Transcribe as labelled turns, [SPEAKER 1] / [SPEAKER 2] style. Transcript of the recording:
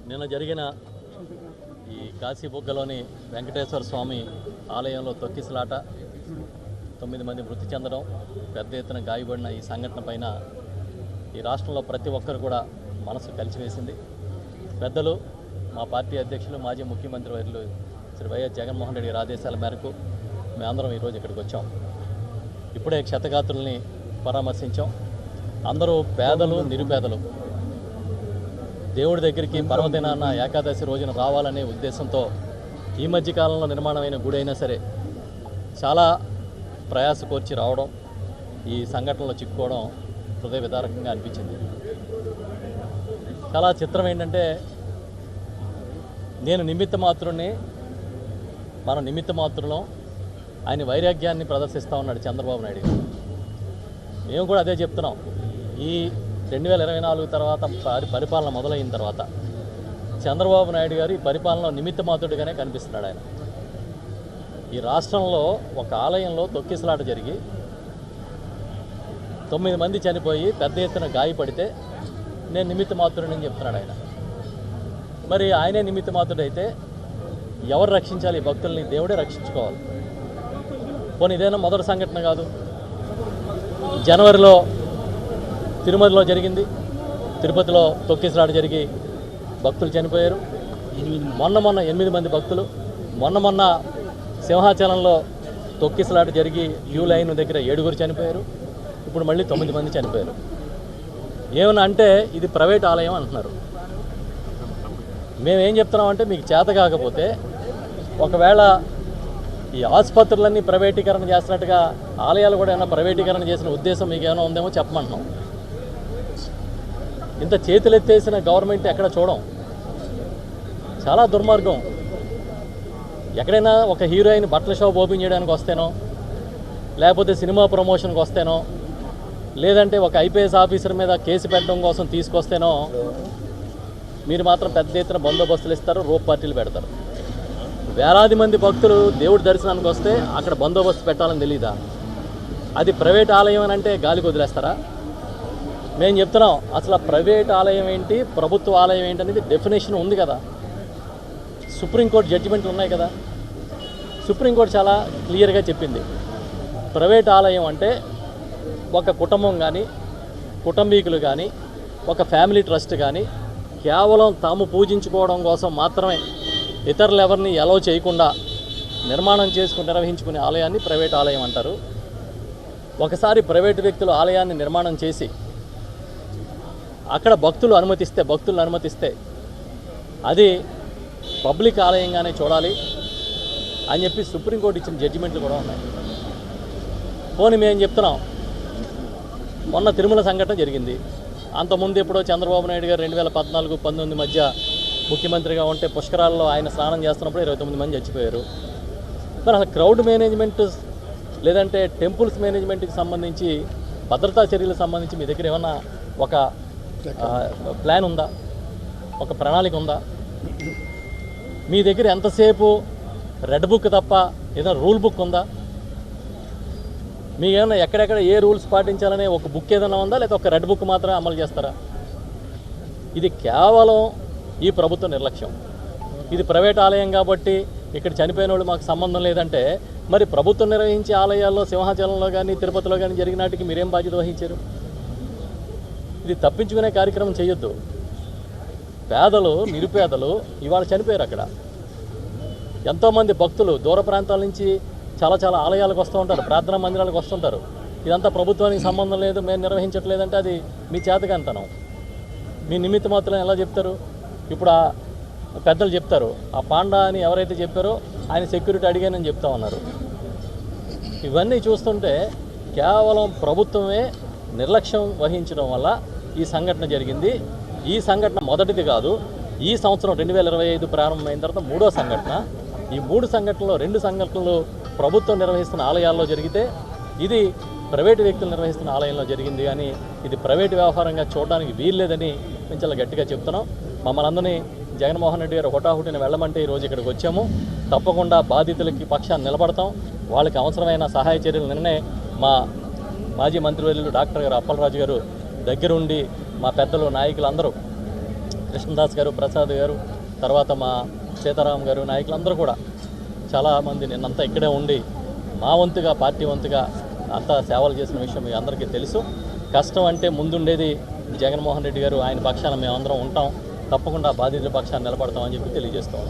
[SPEAKER 1] నిన్న జరిగిన ఈ కాశీబుగ్గలోని వెంకటేశ్వర స్వామి ఆలయంలో తొక్కిసలాట 9 మంది మృతి చెందడం, పెద్ద ఎత్తున గాయపడిన ఈ సంఘటన పైన ఈ రాష్ట్రంలో ప్రతి ఒక్కరు కూడా మనసు కలిసివేసింది. పెద్దలు, మా పార్టీ అధ్యక్షులు, మాజీ ముఖ్యమంత్రి వర్యులు శ్రీ వైఎస్ జగన్మోహన్ రెడ్డి గారి ఆదేశాల మేరకు మేమందరం ఈరోజు ఇక్కడికి వచ్చాం. ఇప్పుడే క్షతగాత్రుల్ని పరామర్శించాం. అందరూ పేదలు, నిరుపేదలు దేవుడి దగ్గరికి పర్వదినాన ఏకాదశి రోజున రావాలనే ఉద్దేశంతో ఈ మధ్యకాలంలో నిర్మాణమైన గుడి అయినా సరే చాలా ప్రయాస కోర్చి రావడం, ఈ సంఘటనలో చిక్కుకోవడం హృదయ విదారకంగా అనిపించింది. చాలా చిత్రం ఏంటంటే, నేను నిమిత్త మాత్రుడిని, మన నిమిత్త మాత్రులం, ఆయన వైరాగ్యాన్ని ప్రదర్శిస్తూ ఉన్నాడు చంద్రబాబు నాయుడు. మేము కూడా అదే చెప్తున్నాం. ఈ 2024 తర్వాత పరిపాలన మొదలైన తర్వాత చంద్రబాబు నాయుడు గారు ఈ పరిపాలనలో నిమిత్త మాత్రుడిగానే కనిపిస్తున్నాడు. ఆయన ఈ రాష్ట్రంలో ఒక ఆలయంలో తొక్కిసలాట జరిగి 9 మంది చనిపోయి పెద్ద ఎత్తున గాయపడితే నేను నిమిత్త మాత్రుడని చెప్తున్నాడు ఆయన. మరి ఆయనే నిమిత్త మాత్రుడైతే ఎవరు రక్షించాలి? ఈ భక్తుల్ని దేవుడే రక్షించుకోవాలి. పోనీ ఇదేనా మొదటి సంఘటన కాదు. జనవరిలో తిరుమలలో జరిగింది, తిరుపతిలో తొక్కిసలాట జరిగి భక్తులు చనిపోయారు. మొన్న 8 మంది భక్తులు, మొన్న సింహాచలంలో తొక్కిసలాట జరిగి క్యూ లైన్ దగ్గర 7 చనిపోయారు. ఇప్పుడు మళ్ళీ 9 మంది చనిపోయారు. ఏమన్నా అంటే ఇది ప్రైవేట్ ఆలయం అంటున్నారు. మేమేం చెప్తున్నామంటే, మీకు చేత కాకపోతే ఒకవేళ ఈ ఆసుపత్రులన్నీ ప్రైవేటీకరణ చేస్తున్నట్టుగా ఆలయాలు కూడా ఏమైనా ప్రైవేటీకరణ చేసిన ఉద్దేశం మీకు ఏమైనా ఉందేమో చెప్పమంటున్నాం. ఇంత చేతులెత్తేసిన గవర్నమెంట్ ఎక్కడ చూడం. చాలా దుర్మార్గం. ఎక్కడైనా ఒక హీరోయిన్ బట్టల షాప్ ఓపెన్ చేయడానికి వస్తేనో, లేకపోతే సినిమా ప్రమోషన్కి వస్తేనో, లేదంటే ఒక ఐపీఎస్ ఆఫీసర్ మీద కేసు పెట్టడం కోసం తీసుకొస్తేనో మీరు మాత్రం పెద్ద ఎత్తున బందోబస్తులు ఇస్తారు, రోప్ పార్టీలు పెడతారు. వేలాది మంది భక్తులు దేవుడి దర్శనానికి వస్తే అక్కడ బందోబస్తు పెట్టాలని తెలీదా? అది ప్రైవేట్ ఆలయం అని అంటే గాలికి వదిలేస్తారా? మేము చెప్తున్నాం, అసలు ప్రైవేట్ ఆలయం ఏంటి, ప్రభుత్వ ఆలయం ఏంటి అనేది డెఫినేషన్ ఉంది కదా. సుప్రీంకోర్టు జడ్జిమెంట్లు ఉన్నాయి కదా. సుప్రీంకోర్టు చాలా క్లియర్గా చెప్పింది, ప్రైవేట్ ఆలయం అంటే ఒక కుటుంబం కానీ, కుటుంబీకులు కానీ, ఒక ఫ్యామిలీ ట్రస్ట్ కానీ కేవలం తాము పూజించుకోవడం కోసం మాత్రమే ఇతరులు ఎవరిని అలౌ చేయకుండా నిర్మాణం చేసుకుని నిర్వహించుకునే ఆలయాన్ని ప్రైవేట్ ఆలయం అంటారు. ఒకసారి ప్రైవేటు వ్యక్తులు ఆలయాన్ని నిర్మాణం చేసి అక్కడ భక్తులను అనుమతిస్తే అది పబ్లిక్ ఆలయంగానే చూడాలి అని చెప్పి సుప్రీంకోర్టు ఇచ్చిన జడ్జిమెంట్లు కూడా ఉన్నాయి. పోనీ మేము చెప్తున్నాం, మొన్న తిరుమల సంఘటన జరిగింది. అంతకుముందు ఎప్పుడో చంద్రబాబు నాయుడు గారు 2014-19 మధ్య ముఖ్యమంత్రిగా ఉంటే పుష్కరాల్లో ఆయన స్నానం చేస్తున్నప్పుడు 29 మంది చచ్చిపోయారు. మరి అసలు క్రౌడ్ మేనేజ్మెంట్ లేదంటే టెంపుల్స్ మేనేజ్మెంట్కి సంబంధించి, భద్రతా చర్యలకు సంబంధించి మీ దగ్గర ఏమన్నా ఒక ప్లాన్ ఉందా? ఒక ప్రణాళిక ఉందా? మీ దగ్గర ఎంతసేపు రెడ్ బుక్ తప్ప ఏదైనా రూల్ బుక్ ఉందా? మీకు ఏమైనా ఎక్కడెక్కడ ఏ రూల్స్ పాటించాలనే ఒక బుక్ ఏదైనా ఉందా, లేదా ఒక రెడ్ బుక్ మాత్రమే అమలు చేస్తారా? ఇది కేవలం ఈ ప్రభుత్వ నిర్లక్ష్యం. ఇది ప్రైవేట్ ఆలయం కాబట్టి ఇక్కడ చనిపోయిన వాళ్ళు మాకు సంబంధం లేదంటే, మరి ప్రభుత్వం నిర్వహించే ఆలయాల్లో సింహాచలంలో కానీ తిరుపతిలో కానీ జరిగిన నాటికి మీరేం బాధ్యత వహించారు? ఇది తప్పించుకునే కార్యక్రమం చేయొద్దు. పేదలు, నిరుపేదలు ఇవాళ చనిపోయారు. అక్కడ ఎంతోమంది భక్తులు దూర ప్రాంతాల నుంచి చాలా ఆలయాలకు వస్తూ ఉంటారు, ప్రార్థనా మందిరాలకు వస్తుంటారు. ఇదంతా ప్రభుత్వానికి సంబంధం లేదు, మేము నిర్వహించట్లేదంటే అది మీ చేతకంతనం. మీ నిమిత్త మాత్రం ఎలా చెప్తారు? ఇప్పుడు ఆ పెద్దలు చెప్తారు, ఆ పాండా అని ఎవరైతే చెప్పారో ఆయన సెక్యూరిటీ అడిగానని చెప్తా ఉన్నారు. ఇవన్నీ చూస్తుంటే కేవలం ప్రభుత్వమే నిర్లక్ష్యం వహించడం వల్ల ఈ సంఘటన జరిగింది. ఈ సంఘటన మొదటిది కాదు. ఈ సంవత్సరం 2025 ప్రారంభమైన తర్వాత 3వ సంఘటన. ఈ 3 సంఘటనలో 2 సంఘటనలు ప్రభుత్వం నిర్వహిస్తున్న ఆలయాల్లో జరిగితే, ఇది ప్రైవేటు వ్యక్తులు నిర్వహిస్తున్న ఆలయంలో జరిగింది. కానీ ఇది ప్రైవేటు వ్యవహారంగా చూడడానికి వీల్లేదని మేము చాలా గట్టిగా చెప్తున్నాం. మమ్మల్ని అందరినీ జగన్మోహన్ రెడ్డి గారు హుటాహుటిని వెళ్ళమంటే ఈరోజు ఇక్కడికి వచ్చాము. తప్పకుండా బాధితులకి పక్షాన్ని నిలబడతాం. వాళ్ళకి అవసరమైన సహాయ చర్యలు నిన్నే మా మాజీ మంత్రివర్యులు డాక్టర్ గారు అప్పలరాజు గారు దగ్గరుండి, మా పెద్దలు, నాయకులు అందరూ కృష్ణదాస్ గారు, ప్రసాద్ గారు, తర్వాత మా సీతారాం గారు, నాయకులందరూ కూడా చాలామంది నిన్నంతా ఇక్కడే ఉండి మా వంతుగా, పార్టీ వంతుగా అంతా సేవలు చేసిన విషయం మీ అందరికీ తెలుసు. కష్టం అంటే ముందుండేది జగన్మోహన్ రెడ్డి గారు, ఆయన పక్షాన మేమందరం ఉంటాం, తప్పకుండా బాధితుల పక్షాన్ని నిలబడతామని చెప్పి తెలియజేస్తూ ఉన్నాం.